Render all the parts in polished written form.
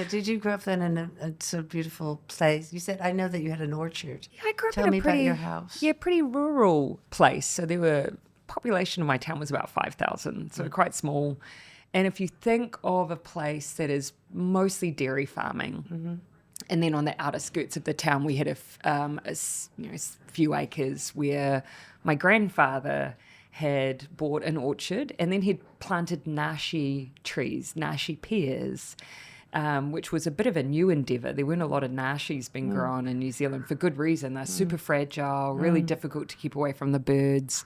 Did you grow up then in a sort of beautiful place? You said, I know that you had an orchard. Yeah, I grew up Tell in me a pretty, about your house. Yeah, pretty rural place. So population of my town was about 5,000, so quite small. And if you think of a place that is mostly dairy farming, and then on the outer skirts of the town, we had a few acres where my grandfather had bought an orchard, and then he'd planted nashi trees, nashi pears, which was a bit of a new endeavour. There weren't a lot of nashis being grown in New Zealand for good reason. They're super fragile, really difficult to keep away from the birds.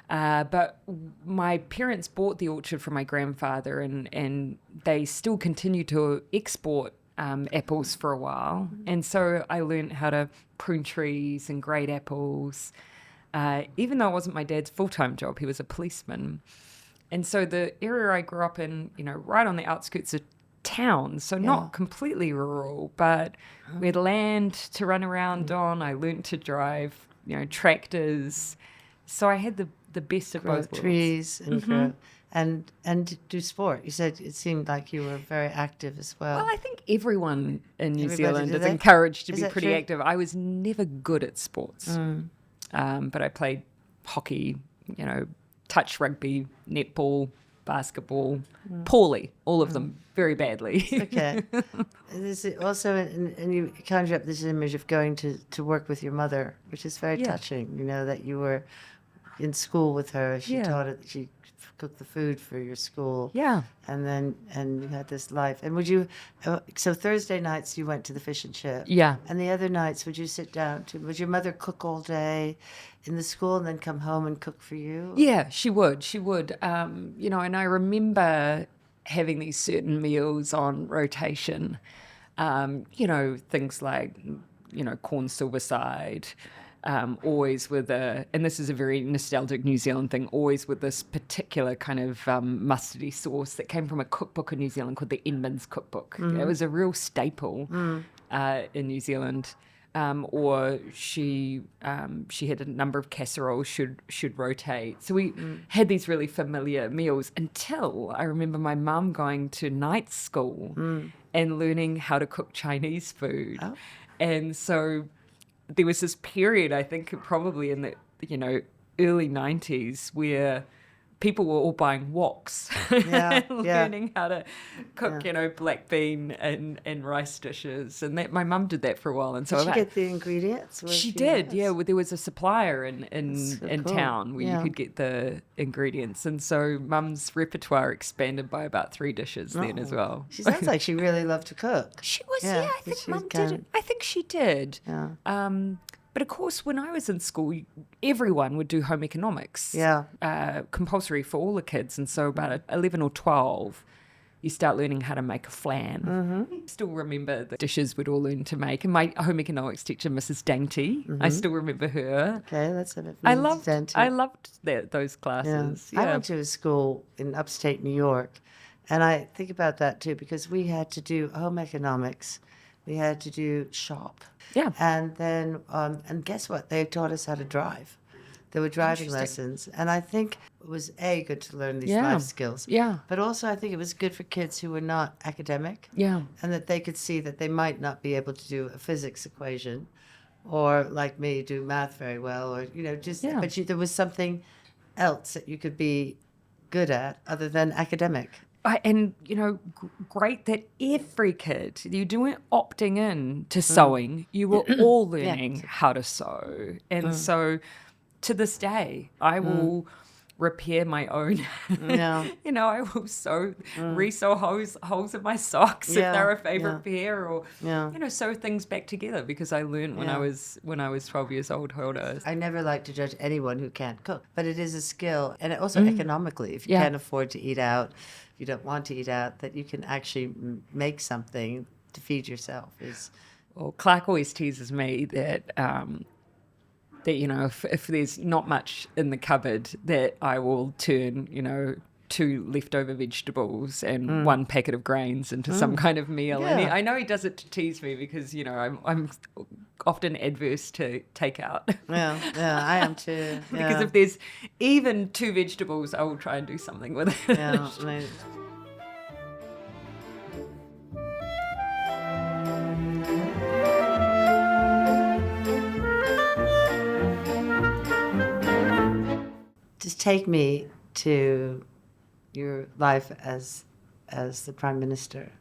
But my parents bought the orchard from my grandfather, and they still continue to export apples for a while. And so I learned how to prune trees and grade apples, even though it wasn't my dad's full-time job. He was a policeman. And so the area I grew up in, right on the outskirts of town, so not completely rural, but we had land to run around on. I learned to drive, tractors. So I had the best of both worlds. Trees and grow. And do sport. You said it seemed like you were very active as well. Well, I think everyone in New Zealand is that? encouraged to Is be that pretty true? active. I was never good at sports, but I played hockey, touch rugby, netball, basketball, poorly, all of them very badly. Okay. This is also, and you conjure up this image of going to work with your mother, which is very touching. That you were in school with her. She taught it. She cooked the food for your school. Yeah. And you had this life. And would you? So Thursday nights you went to the fish and chip. Yeah. And the other nights would you sit down to? Would your mother cook all day in the school and then come home and cook for you? Yeah, she would. And I remember having these certain meals on rotation. Things like, corn silverside. Always with and this is a very nostalgic New Zealand thing, always with this particular kind of mustardy sauce that came from a cookbook in New Zealand called the Edmonds Cookbook. It was a real staple in New Zealand. Or she had a number of casseroles should rotate. So we had these really familiar meals until I remember my mum going to night school and learning how to cook Chinese food. Oh. And so there was this period, I think probably in the, early 90s where people were all buying woks learning how to cook, black bean and rice dishes. And that my mum did that for a while. And so did she get the ingredients? She did, yeah. Well, there was a supplier in cool. town where you could get the ingredients. And so mum's repertoire expanded by about 3 dishes then as well. She sounds like she really loved to cook. She was, I think mum did. I think she did. Yeah. But of course, when I was in school, everyone would do home economics. Yeah. Compulsory for all the kids. And so about 11 or 12, you start learning how to make a flan. Mm-hmm. I still remember the dishes we'd all learn to make. And my home economics teacher, Mrs. Dainty, I still remember her. Okay, that's a bit I loved those classes. Yeah. I went to a school in upstate New York, and I think about that too, because we had to do home economics. We had to do shop. Yeah. And then, and guess what? They taught us how to drive. There were driving lessons. And I think it was, good to learn these life skills. Yeah. But also I think it was good for kids who were not academic. Yeah. And that they could see that they might not be able to do a physics equation or, like me, do math very well. Or, but there was something else that you could be good at other than academic. And, great that every kid, you doing opting in to sewing, you were all learning how to sew. And so to this day, I will repair my own. Yeah. I will re-sew holes in my socks if they're a favorite pair, or sew things back together because I learned when I was 12 years old how to. I never like to judge anyone who can't cook, but it is a skill, and also economically, if you can't afford to eat out, if you don't want to eat out, that you can actually make something to feed yourself is. Well, Clark always teases me that if there's not much in the cupboard, that I will turn 2 leftover vegetables and 1 packet of grains into some kind of meal. Yeah. And I know he does it to tease me because I'm often adverse to takeout. Yeah, I am too. Because if there's even 2 vegetables, I will try and do something with it. Yeah. take me to your life as the Prime Minister.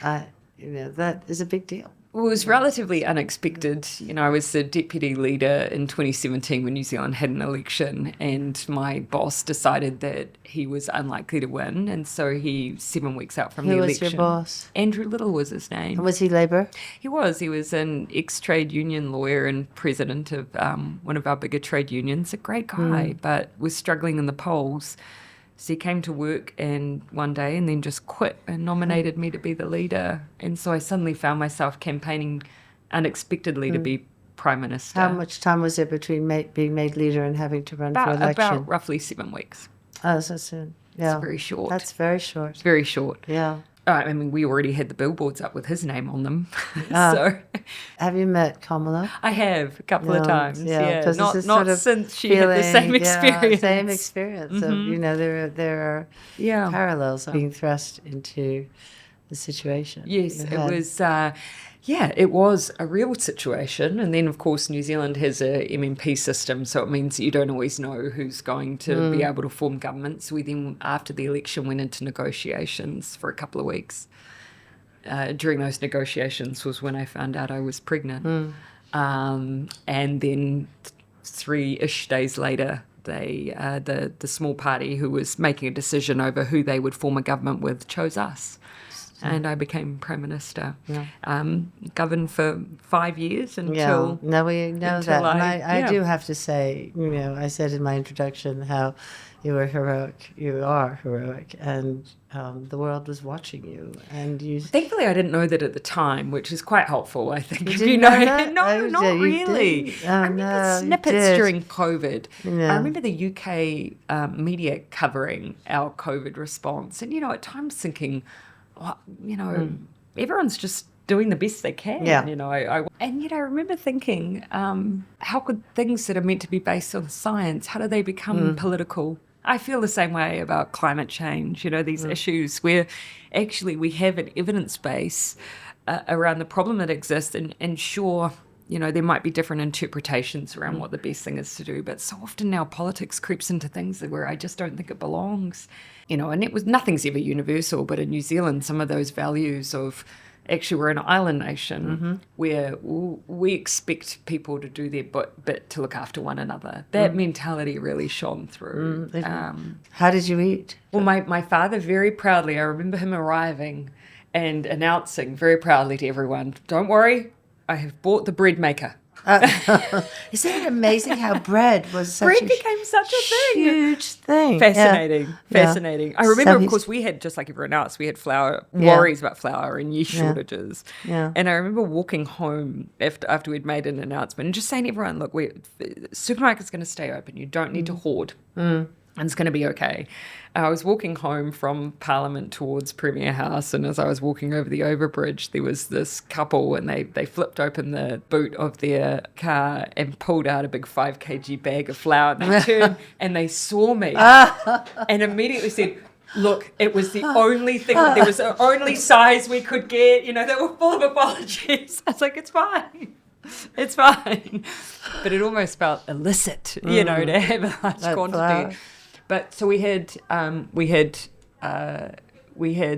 That is a big deal. Well, it was relatively unexpected. I was the deputy leader in 2017 when New Zealand had an election, and my boss decided that he was unlikely to win, and so 7 weeks out from the election. Who was your boss? Andrew Little was his name. Was he Labour? He was. He was an ex-trade union lawyer and president of one of our bigger trade unions. A great guy, but was struggling in the polls. So he came to work one day and then just quit and nominated me to be the leader. And so I suddenly found myself campaigning unexpectedly to be Prime Minister. How much time was there between being made leader and having to run for election? About roughly 7 weeks. Oh, so soon. Yeah. It's very short. That's very short. It's very short. Yeah. I mean, we already had the billboards up with his name on them. So, have you met Kamala? I have a couple of times. Yeah, not sort of since she had the same experience. Same experience. Mm-hmm. So there are parallels being thrust into the situation. Yes, it was. It was a real situation. And then, of course, New Zealand has a MMP system, so it means that you don't always know who's going to be able to form government. So we then, after the election, went into negotiations for a couple of weeks. During those negotiations was when I found out I was pregnant. And then 3-ish days later, the small party who was making a decision over who they would form a government with chose us. And I became Prime Minister. Yeah. Governed for 5 years until... Yeah, no, we know that. And I do have to say, I said in my introduction how you were heroic. You are heroic. And the world was watching you. And you... Thankfully, I didn't know that at the time, which is quite helpful, I think. Did you know that? No, not really. I remember snippets during COVID. I remember the UK media covering our COVID response. And, at times thinking... everyone's just doing the best they can. Yeah. I remember thinking, how could things that are meant to be based on science, how do they become political? I feel the same way about climate change, these issues where actually we have an evidence base around the problem that exists, and sure, there might be different interpretations around what the best thing is to do, but so often now politics creeps into things where I just don't think it belongs. And nothing's ever universal, but in New Zealand, some of those values of actually we're an island nation where we expect people to do their bit to look after one another. That mentality really shone through. How did you eat? Well, my father very proudly, I remember him arriving and announcing very proudly to everyone, "Don't worry, I have bought the bread maker." Isn't it amazing how bread was bread became such a thing, huge thing? Fascinating. I remember, of course, we had, just like everyone else, we had worries about flour and yeast shortages. Yeah. And I remember walking home after we'd made an announcement and just saying to everyone, "Look, supermarket's going to stay open. You don't need to hoard. And it's going to be okay." I was walking home from Parliament towards Premier House, and as I was walking over the overbridge, there was this couple, and they flipped open the boot of their car and pulled out a big 5 kg bag of flour, and they turned and they saw me and immediately said, "Look, it was the only thing, there was the only size we could get," they were full of apologies. I was like, "It's fine. It's fine." But it almost felt illicit, to have a large quantity. Flour. But so we had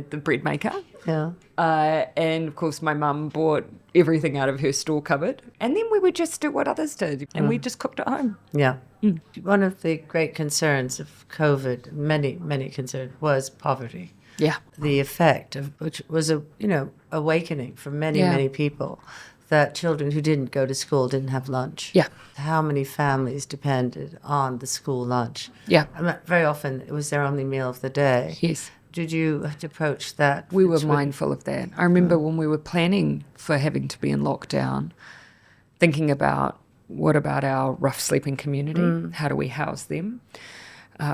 the bread maker. Yeah. And of course my mum bought everything out of her store cupboard. And then we would just do what others did. And we just cooked at home. Yeah. One of the great concerns of COVID, many concerns, was poverty. Yeah. The effect of which was awakening for many people, that children who didn't go to school didn't have lunch. Yeah. How many families depended on the school lunch? Yeah. Very often it was their only meal of the day. Yes. Did you approach that? We were mindful of that. I remember when we were planning for having to be in lockdown, thinking about what about our rough sleeping community? How do we house them?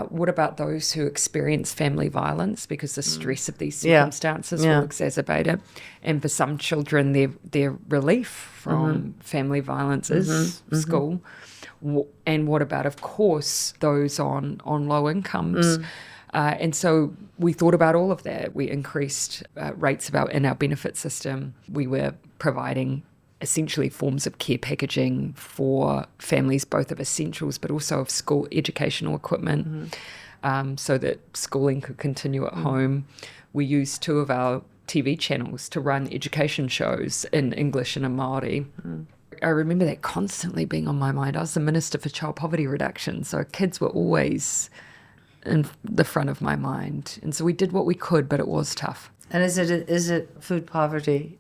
What about those who experience family violence, because the stress of these circumstances will exacerbate it? And for some children, their relief from family violence is school. And what about, of course, those on low incomes? And so we thought about all of that. We increased rates in our benefit system. We were providing essentially forms of care packaging for families, both of essentials but also of school educational equipment, so that schooling could continue at home. We used 2 of our TV channels to run education shows in English and in Māori. I remember that constantly being on my mind. I was the Minister for Child Poverty Reduction, so kids were always in the front of my mind. And so we did what we could, but it was tough. And is it food poverty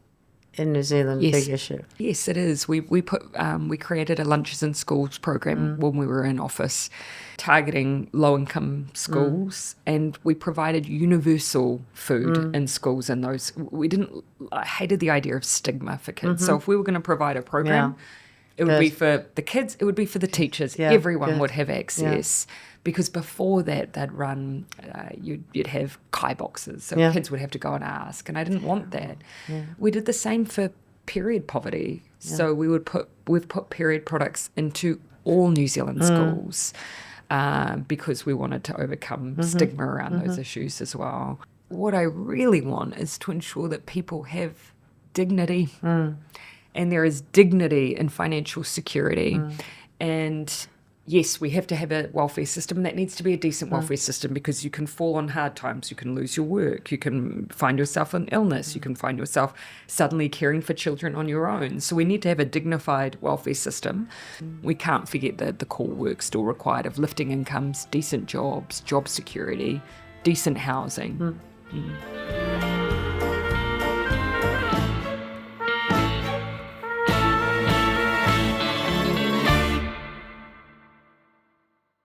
in New Zealand a big issue? Yes, it is. We created a lunches in schools program when we were in office, targeting low-income schools, and we provided universal food in schools. And I hated the idea of stigma for kids. So if we were going to provide a program, it would be for the kids, it would be for the teachers. Everyone would have access. Because before that, they'd run, you'd have kai boxes, so kids would have to go and ask, and I didn't want that. We did the same for period poverty, so we've put period products into all New Zealand schools because we wanted to overcome stigma around those issues as well. What I really want is to ensure that people have dignity, and there is dignity in financial security, and yes, we have to have a welfare system. That needs to be a decent welfare system, because you can fall on hard times, you can lose your work, you can find yourself in illness, you can find yourself suddenly caring for children on your own. So we need to have a dignified welfare system. We can't forget the core work still required of lifting incomes, decent jobs, job security, decent housing.